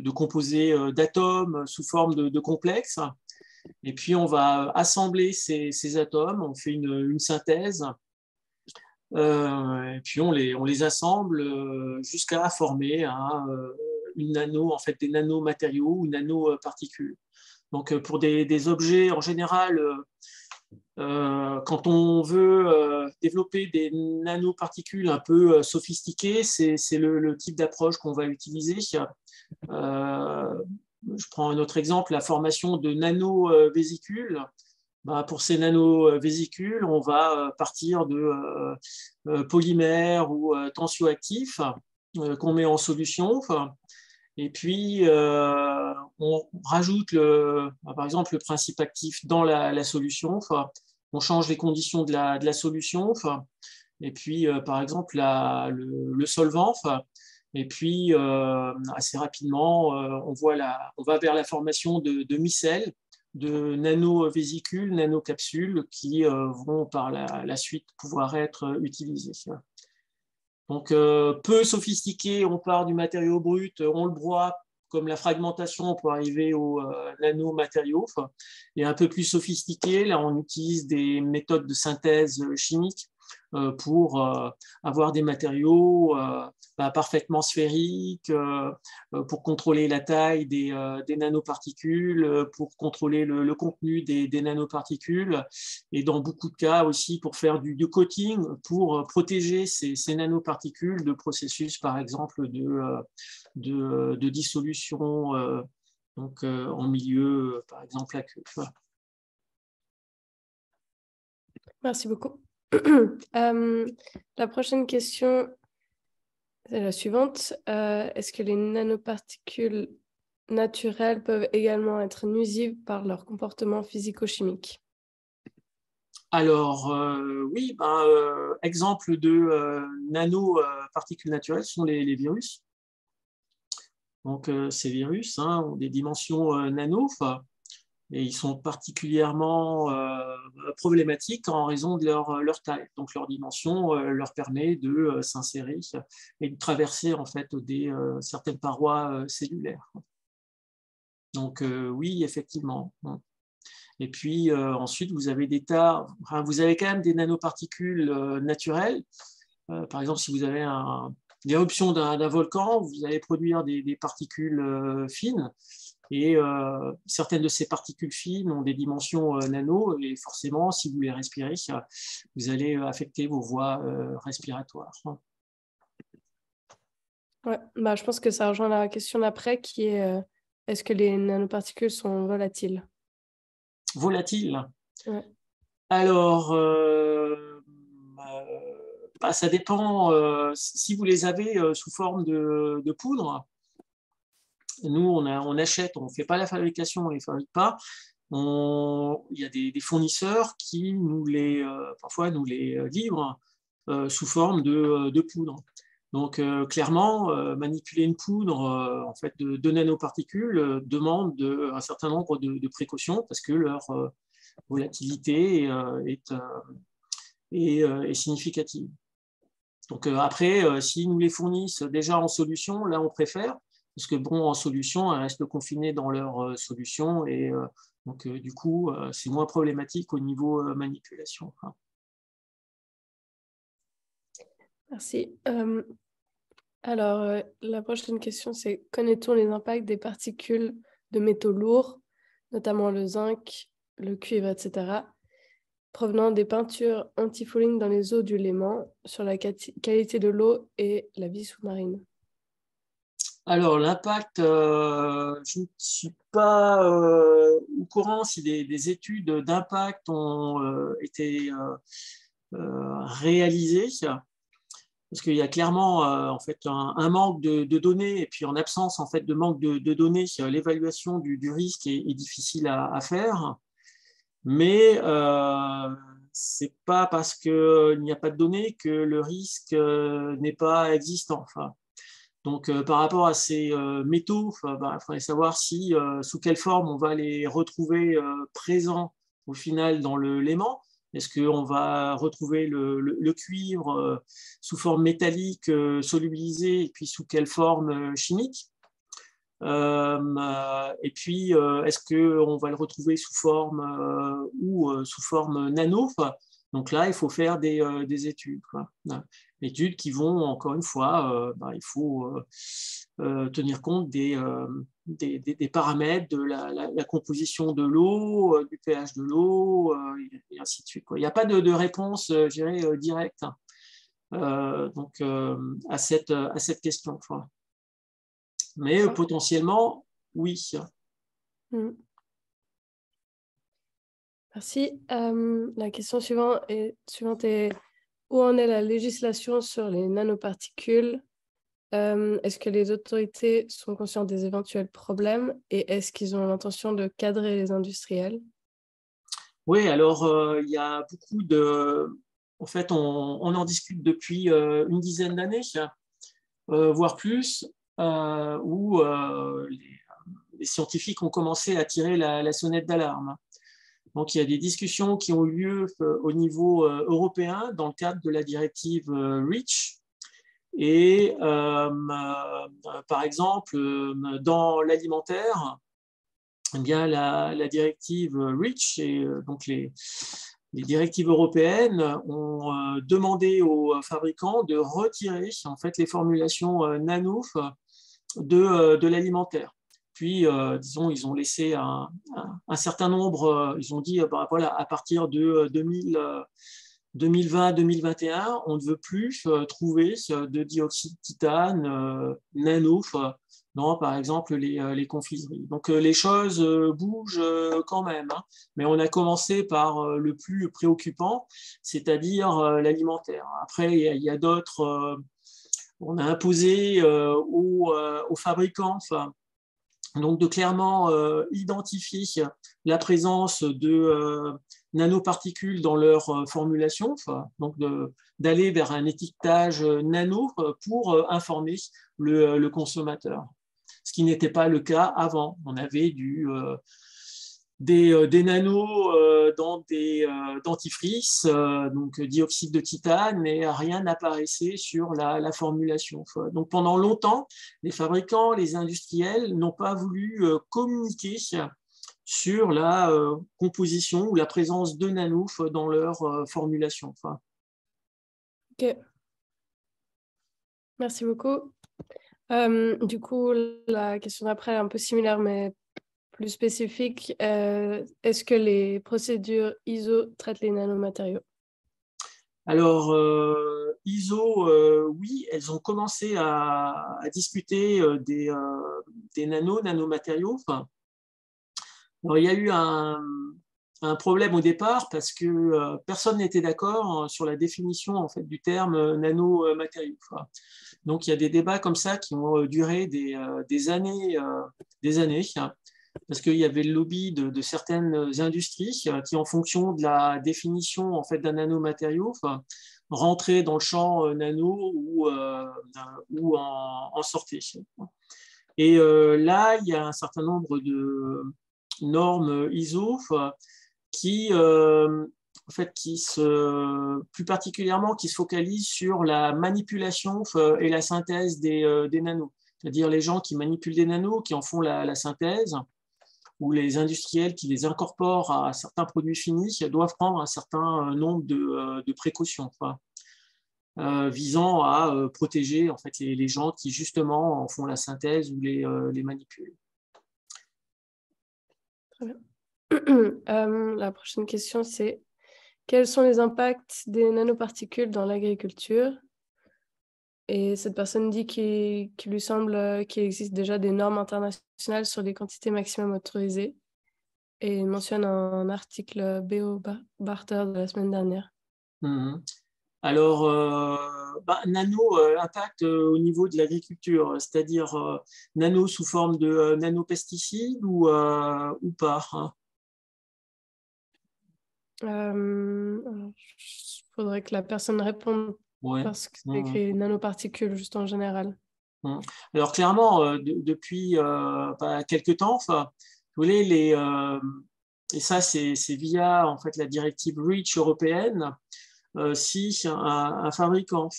composés d'atomes sous forme de complexes, et puis on va assembler ces atomes, on fait une synthèse, et puis on les assemble jusqu'à former en fait, des nanomatériaux ou nanoparticules. Donc, pour des objets, en général, quand on veut développer des nanoparticules un peu sophistiquées, c'est le type d'approche qu'on va utiliser. Je prends un autre exemple, la formation de nanovésicules. Pour ces nanovésicules, on va partir de polymères ou tensioactifs qu'on met en solution. Et puis, on rajoute, par exemple, le principe actif dans la solution. On change les conditions de la solution. Et puis, par exemple, le solvant. Et puis, assez rapidement, on va vers la formation de micelles, de nanovésicules, nanocapsules qui vont par la suite pouvoir être utilisées. Donc, peu sophistiqué, on part du matériau brut, on le broie comme la fragmentation pour arriver aux nanomatériaux. Et un peu plus sophistiqué, là, on utilise des méthodes de synthèse chimique pour avoir des matériaux parfaitement sphériques, pour contrôler la taille des nanoparticules, pour contrôler le contenu des nanoparticules, et dans beaucoup de cas aussi pour faire du coating, pour protéger ces nanoparticules de processus, par exemple, de dissolution donc, en milieu, par exemple, aqueux. Merci beaucoup. La prochaine question, c'est la suivante. Est-ce que les nanoparticules naturelles peuvent également être nuisibles par leur comportement physico-chimique? Alors, oui, exemple de nanoparticules naturelles sont les virus. Donc, ces virus ont des dimensions nano, et ils sont particulièrement problématiques en raison de leur taille. Donc, leur dimension leur permet de s'insérer et de traverser en fait certaines parois cellulaires. Donc, oui, effectivement. Et puis, ensuite, vous avez vous avez quand même des nanoparticules naturelles. Par exemple, si vous avez l'éruption d'un volcan, vous allez produire des particules fines. Et certaines de ces particules fines ont des dimensions nano, et forcément, si vous les respirez, vous allez affecter vos voies respiratoires. Ouais, je pense que ça rejoint la question d'après qui est est-ce que les nanoparticules sont volatiles? Volatiles. Ouais. Alors, ça dépend. Si vous les avez sous forme de poudre, nous, on achète, on ne fait pas la fabrication, on ne les fabrique pas. Il y a des fournisseurs qui parfois nous les livrent sous forme de poudre. Donc, clairement, manipuler une poudre en fait, de nanoparticules demande un certain nombre de précautions parce que leur volatilité est significative. Donc, après, s'ils nous les fournissent déjà en solution, là, on préfère. Parce que, en solution, elles restent confinées dans leur solution et donc, du coup, c'est moins problématique au niveau manipulation. Merci. Alors, la prochaine question, c'est connaît-on les impacts des particules de métaux lourds, notamment le zinc, le cuivre, etc., provenant des peintures anti-fouling dans les eaux du Léman sur la qualité de l'eau et la vie sous-marine? Alors, l'impact, je ne suis pas au courant si des études d'impact ont été réalisées, parce qu'il y a clairement en fait, un manque de données, et puis en absence en fait, de manque de données, l'évaluation du risque est difficile à faire. Mais ce n'est pas parce qu'il n'y a pas de données que le risque n'est pas existant. Donc, par rapport à ces métaux, il faudrait savoir sous quelle forme on va les retrouver présents au final dans le Léman. Est-ce qu'on va retrouver le cuivre sous forme métallique solubilisé, et puis sous quelle forme chimique? Et puis, est-ce qu'on va le retrouver sous forme ou sous forme nano? Donc là, il faut faire des études. études qui vont, encore une fois, il faut tenir compte des paramètres de la composition de l'eau, du pH de l'eau, et ainsi de suite, quoi. Il n'y a pas de réponse, je dirais, directe à cette question, quoi. Mais potentiellement, oui. Merci. La question suivante est où en est la législation sur les nanoparticules? Est-ce que les autorités sont conscientes des éventuels problèmes et est-ce qu'ils ont l'intention de cadrer les industriels? Oui, alors il y a beaucoup de... En fait, on en discute depuis une dizaine d'années, voire plus, où les scientifiques ont commencé à tirer la sonnette d'alarme. Donc, il y a des discussions qui ont eu lieu au niveau européen dans le cadre de la directive REACH. Et par exemple, dans l'alimentaire, eh bien, la directive REACH et donc les directives européennes ont demandé aux fabricants de retirer en fait, les formulations nano de l'alimentaire. Puis, disons, ils ont laissé un certain nombre, ils ont dit, voilà, à partir de 2020-2021, on ne veut plus trouver de dioxyde de titane nano dans, par exemple, les confiseries. Donc, les choses bougent quand même, hein. Mais on a commencé par le plus préoccupant, c'est-à-dire l'alimentaire. Après, il y a d'autres... on a imposé aux fabricants donc de clairement identifier la présence de nanoparticules dans leur formulation, donc d'aller vers un étiquetage nano pour informer le consommateur. Ce qui n'était pas le cas avant. On avait des nanos dans des dentifrices, donc dioxyde de titane, mais rien n'apparaissait sur la formulation. Donc pendant longtemps, les fabricants, les industriels n'ont pas voulu communiquer sur la composition ou la présence de nanos dans leur formulation. Ok. Merci beaucoup. Du coup, la question d'après est un peu similaire, mais plus spécifique. Est-ce que les procédures ISO traitent les nanomatériaux? Alors, ISO, oui, elles ont commencé à discuter des nanomatériaux. Alors, il y a eu un problème au départ parce que personne n'était d'accord sur la définition en fait, du terme nanomatériaux. Donc, il y a des débats comme ça qui ont duré des années, parce qu'il y avait le lobby de certaines industries qui, en fonction de la définition en fait, d'un nanomatériau, rentraient dans le champ nano ou en sortaient. Et là, il y a un certain nombre de normes ISO qui, en fait, plus particulièrement, qui se focalisent sur la manipulation et la synthèse des nanos. C'est-à-dire les gens qui manipulent des nanos, qui en font la synthèse, ou les industriels qui les incorporent à certains produits finis doivent prendre un certain nombre de précautions visant à protéger en fait, les gens qui justement en font la synthèse ou les manipulent. Très bien. La prochaine question, c'est quels sont les impacts des nanoparticules dans l'agriculture? Et cette personne dit qu'il lui semble qu'il existe déjà des normes internationales sur les quantités maximum autorisées et mentionne un article BO Barter de la semaine dernière. Alors, nano impact au niveau de l'agriculture, c'est-à-dire nano sous forme de nanopesticides ou pas, hein? Il faudrait que la personne réponde parce que c'est écrit nanoparticules juste en général. Alors clairement, depuis quelques temps, vous voulez, et ça c'est via en fait, la directive REACH européenne, si un fabricant,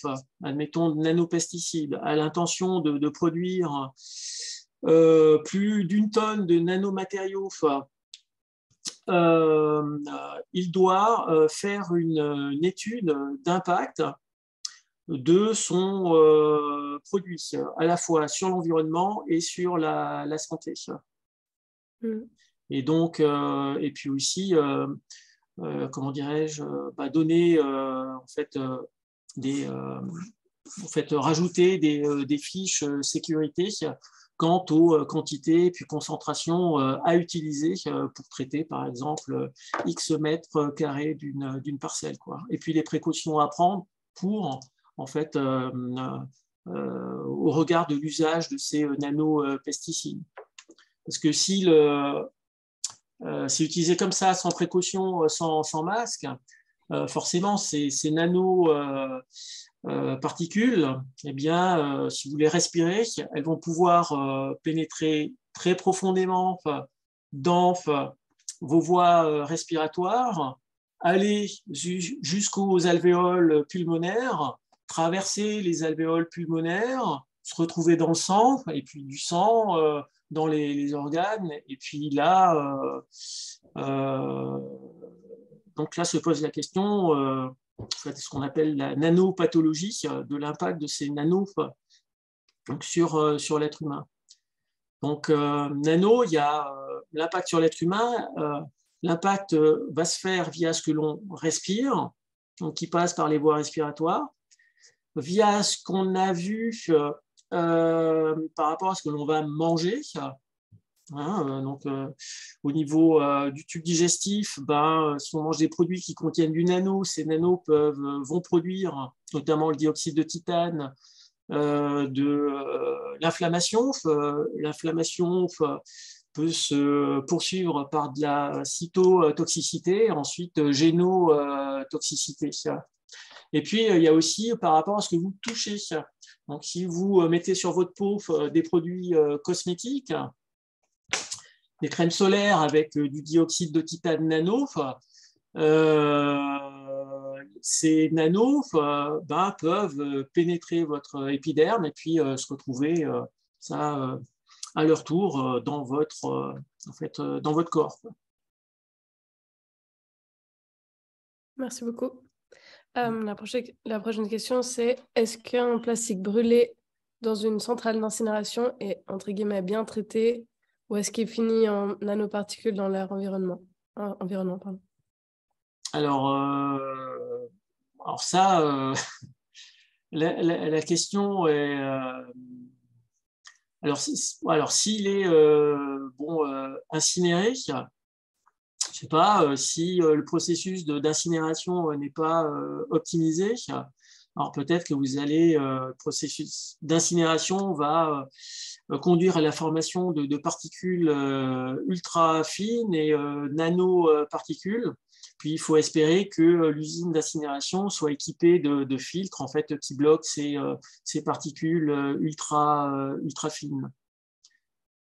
admettons, de nanopesticides, a l'intention de produire plus d'une tonne de nanomatériaux, il doit faire une étude d'impact de son produit, à la fois sur l'environnement et sur la santé. Et donc, et puis aussi, comment dirais-je, donner en fait, rajouter des fiches sécurité quant aux quantités et puis concentrations à utiliser pour traiter, par exemple, X mètres carrés d'une parcelle, quoi. Et puis les précautions à prendre pour, en fait, au regard de l'usage de ces nanopesticides. Parce que si c'est utilisé comme ça, sans précaution, sans masque, forcément, ces nanoparticules, eh bien, si vous les respirez, elles vont pouvoir pénétrer très profondément dans vos voies respiratoires, aller jusqu'aux alvéoles pulmonaires, traverser les alvéoles pulmonaires, se retrouver dans le sang, et puis du sang dans les organes, et puis là, donc là se pose la question, ce qu'on appelle la nanopathologie, de l'impact de ces nanos donc sur l'être humain. Donc, nano, il y a l'impact sur l'être humain. L'impact va se faire via ce que l'on respire, donc qui passe par les voies respiratoires, via ce qu'on a vu par rapport à ce que l'on va manger. Donc, au niveau du tube digestif, si on mange des produits qui contiennent du nano, ces nanos vont produire notamment le dioxyde de titane, de l'inflammation. L'inflammation peut se poursuivre par de la cytotoxicité, ensuite génotoxicité. Et puis, il y a aussi par rapport à ce que vous touchez. Donc, si vous mettez sur votre peau des produits cosmétiques, des crèmes solaires avec du dioxyde de titane nano, ces nanos peuvent pénétrer votre épiderme et puis se retrouver à leur tour dans votre corps. Merci beaucoup. La prochaine question, c'est est-ce qu'un plastique brûlé dans une centrale d'incinération est entre guillemets bien traité ou est-ce qu'il finit en nanoparticules dans l'air environnement, pardon. Alors ça, la question est alors s'il est incinéré, je ne sais pas si le processus d'incinération n'est pas optimisé. Alors peut-être que le processus d'incinération va conduire à la formation de particules ultra fines et nanoparticules. Puis il faut espérer que l'usine d'incinération soit équipée de filtres en fait, qui bloquent ces particules ultra fines.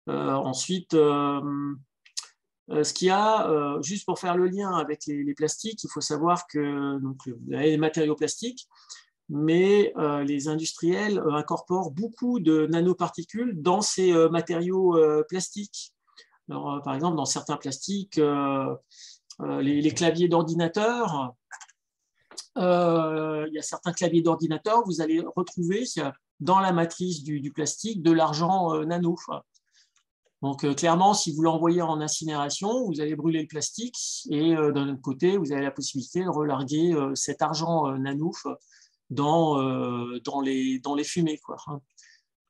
Ensuite, ce qu'il y a, juste pour faire le lien avec les plastiques, il faut savoir que donc, vous avez les matériaux plastiques, mais les industriels incorporent beaucoup de nanoparticules dans ces matériaux plastiques. Alors, par exemple, dans certains plastiques, les claviers d'ordinateur, il y a certains claviers d'ordinateur, vous allez retrouver dans la matrice du plastique de l'argent nano. Donc, clairement, si vous l'envoyez en incinération, vous allez brûler le plastique et d'un autre côté, vous avez la possibilité de relarguer cet argent nano dans les fumées, quoi.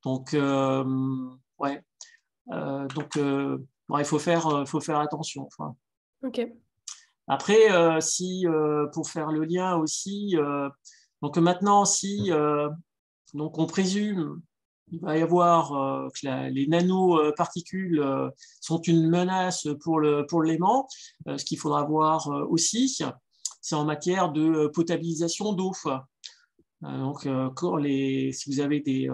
Donc, ouais. Donc, il faut faire attention. Ok. Après, pour faire le lien aussi, donc maintenant, si donc on présume qu'il va y avoir que les nanoparticules sont une menace pour l'aimant, ce qu'il faudra voir aussi, c'est en matière de potabilisation d'eau. Donc, si vous avez des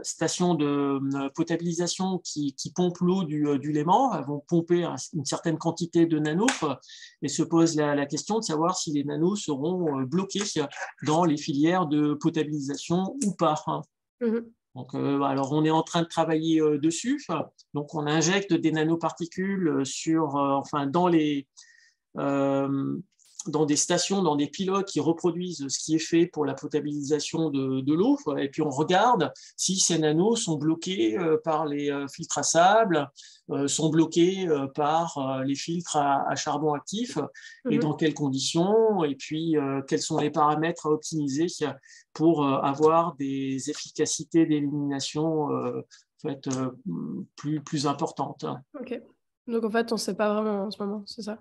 stations de potabilisation qui pompent l'eau du Léman, elles vont pomper une certaine quantité de nanos et se pose la question de savoir si les nanos seront bloqués dans les filières de potabilisation ou pas. Donc, alors, on est en train de travailler dessus. Donc, on injecte des nanoparticules dans des stations, dans des pilotes qui reproduisent ce qui est fait pour la potabilisation de l'eau, et puis on regarde si ces nanos sont bloqués par les filtres à sable, sont bloqués par les filtres à charbon actif, et dans quelles conditions, et puis quels sont les paramètres à optimiser pour avoir des efficacités d'élimination plus importantes. Ok. Donc en fait, on ne sait pas vraiment en ce moment, c'est ça?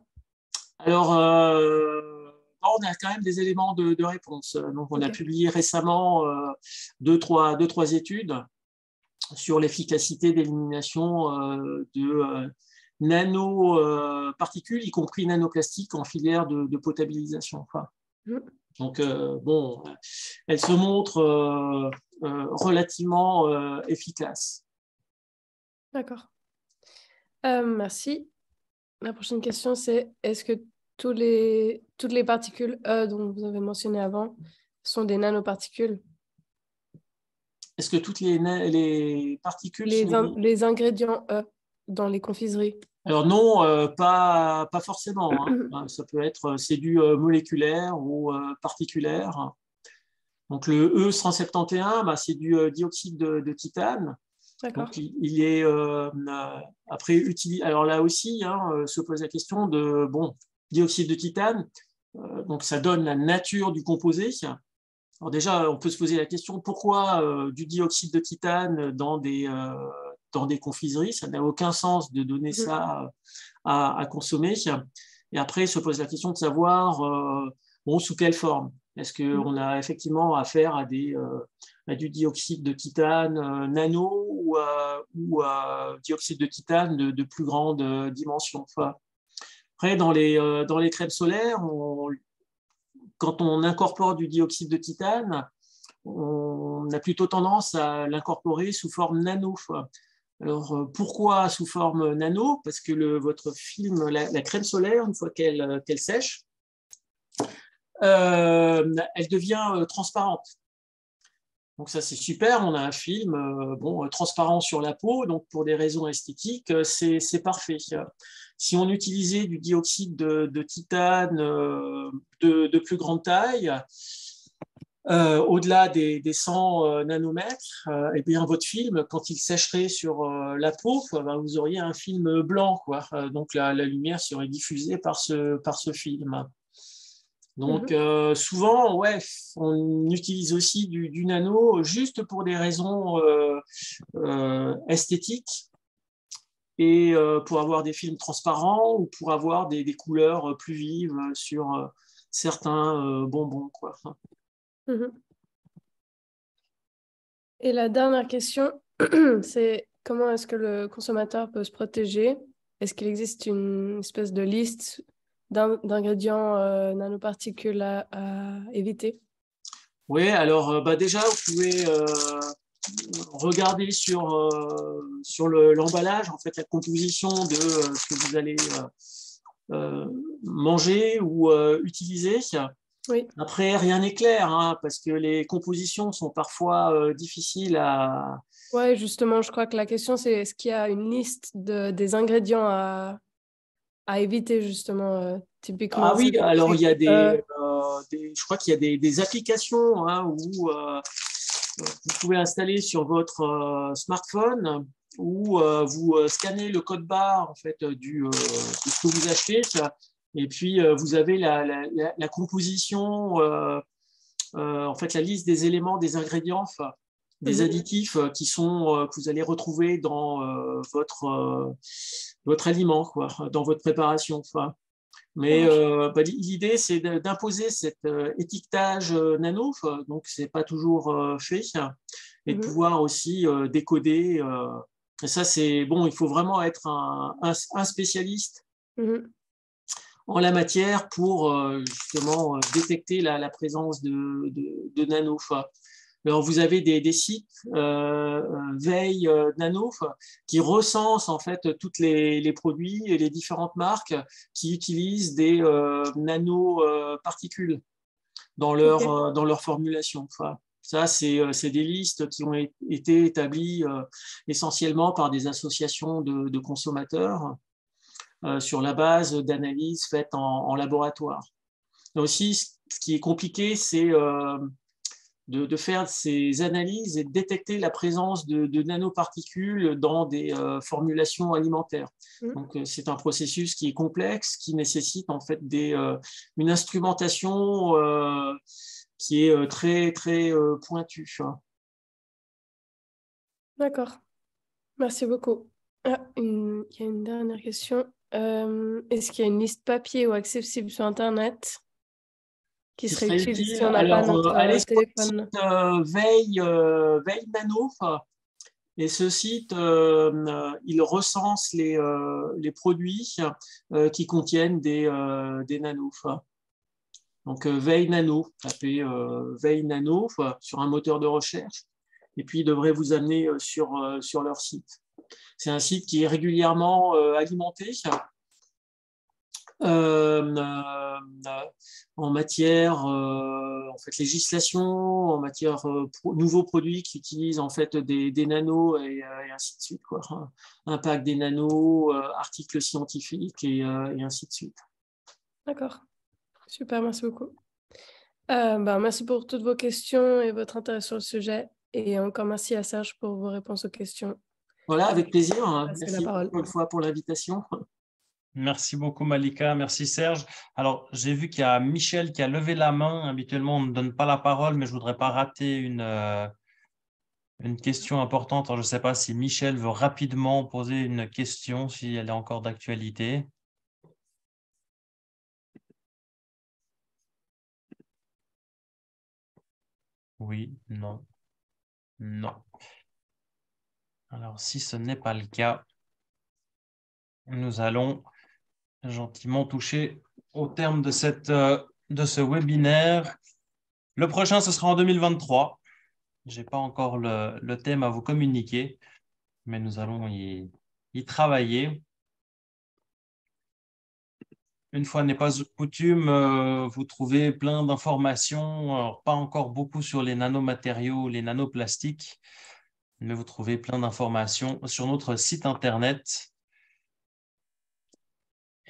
Alors, on a quand même des éléments de réponse. Donc, on a publié récemment deux, trois études sur l'efficacité d'élimination de nanoparticules, y compris nanoplastiques en filière de potabilisation. Donc, bon, elles se montrent relativement efficaces. D'accord. Merci. La prochaine question, c'est est-ce que toutes les particules E dont vous avez mentionné avant sont des nanoparticules? Est-ce que toutes les particules les ingrédients E dans les confiseries? Alors non, pas forcément. Hein. Ça peut être, c'est du moléculaire ou particulaire. Donc le E171, bah, c'est du dioxyde de titane. Donc il est après utilisé. Alors là aussi, se pose la question de dioxyde de titane. Donc ça donne la nature du composé. Alors déjà, on peut se poser la question pourquoi du dioxyde de titane dans des confiseries? Ça n'a aucun sens de donner ça à consommer. Et après, se pose la question de savoir sous quelle forme. Est-ce qu'on a effectivement affaire à du dioxyde de titane nano ou dioxyde de titane de plus grande dimension? Après, dans les crèmes solaires, quand on incorpore du dioxyde de titane, on a plutôt tendance à l'incorporer sous forme nano. Alors, pourquoi sous forme nano? Parce que votre film, la crème solaire, une fois qu'elle sèche, elle devient transparente. Donc ça, c'est super. On a un film transparent sur la peau. Donc, pour des raisons esthétiques, c'est parfait. Si on utilisait du dioxyde de titane de plus grande taille, au-delà des 100 nanomètres, eh bien, votre film, quand il sécherait sur la peau, vous auriez un film blanc. Donc, la lumière serait diffusée par ce film. Donc, souvent, on utilise aussi du nano juste pour des raisons esthétiques et pour avoir des films transparents ou pour avoir des couleurs plus vives sur certains bonbons. Et la dernière question, c'est comment est-ce que le consommateur peut se protéger? Est-ce qu'il existe une espèce de liste d'ingrédients nanoparticules à éviter? Oui, alors déjà, vous pouvez regarder sur l'emballage, en fait, la composition de ce que vous allez manger ou utiliser. Oui. Après, rien n'est clair, parce que les compositions sont parfois difficiles à... Oui, justement, je crois que la question, c'est est-ce qu'il y a une liste des ingrédients à éviter, justement, typiquement? Ah oui, alors il y a je crois qu'il y a des applications où vous pouvez installer sur votre smartphone où vous scannez le code barre en fait, de ce que vous achetez. Et puis, vous avez la composition, en fait, la liste des éléments, des ingrédients, des additifs que vous allez retrouver dans votre aliment, dans votre préparation. Mais l'idée, c'est d'imposer cet étiquetage nano, donc ce n'est pas toujours fait, et de pouvoir aussi décoder. Et ça, c'est bon, il faut vraiment être un spécialiste en la matière pour justement détecter la présence de nano. Alors, vous avez des sites veille nano qui recensent en fait tous les produits et les différentes marques qui utilisent des nanoparticules dans leur formulation. Ça, c'est des listes qui ont été établies essentiellement par des associations de consommateurs sur la base d'analyses faites en laboratoire. Là aussi, ce qui est compliqué, c'est de faire ces analyses et de détecter la présence de nanoparticules dans des formulations alimentaires. Donc, c'est un processus qui est complexe, qui nécessite en fait une instrumentation qui est très, très pointue. D'accord. Merci beaucoup. Ah, il y a une dernière question. Est-ce qu'il y a une liste papier ou accessible sur Internet qui serait utile si on n'a pas notre allez sur le téléphone? site Veille Nano. Et ce site, il recense les produits qui contiennent des nanos. Donc, Veille Nano, tapez Veille Nano sur un moteur de recherche, et puis il devrait vous amener sur leur site. C'est un site qui est régulièrement alimenté en matière en fait, législation, en matière nouveaux produits qui utilisent en fait des nanos et ainsi de suite, quoi. Impact des nanos, articles scientifiques et ainsi de suite. D'accord. Super, merci beaucoup. Merci pour toutes vos questions et votre intérêt sur le sujet. Et encore merci à Serge pour vos réponses aux questions. Voilà, avec plaisir. Merci encore une fois pour l'invitation. Merci beaucoup, Malika. Merci, Serge. Alors, j'ai vu qu'il y a Michel qui a levé la main. Habituellement, on ne donne pas la parole, mais je ne voudrais pas rater une question importante. Alors, je ne sais pas si Michel veut rapidement poser une question, si elle est encore d'actualité. Oui, non, non. Alors, si ce n'est pas le cas, nous allons gentiment toucher au terme de ce webinaire. Le prochain, ce sera en 2023. Je n'ai pas encore le thème à vous communiquer, mais nous allons y travailler. Une fois n'est pas coutume, vous trouvez plein d'informations, alors pas encore beaucoup sur les nanomatériaux, les nanoplastiques, mais vous trouvez plein d'informations sur notre site internet.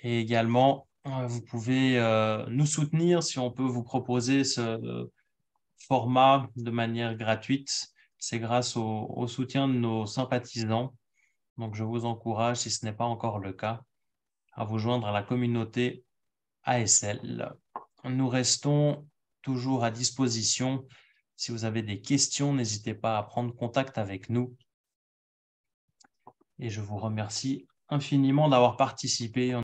Et également, vous pouvez nous soutenir si on peut vous proposer ce format de manière gratuite. C'est grâce au soutien de nos sympathisants. Donc, je vous encourage, si ce n'est pas encore le cas, à vous joindre à la communauté ASL. Nous restons toujours à disposition. Si vous avez des questions, n'hésitez pas à prendre contact avec nous. Et je vous remercie infiniment d'avoir participé.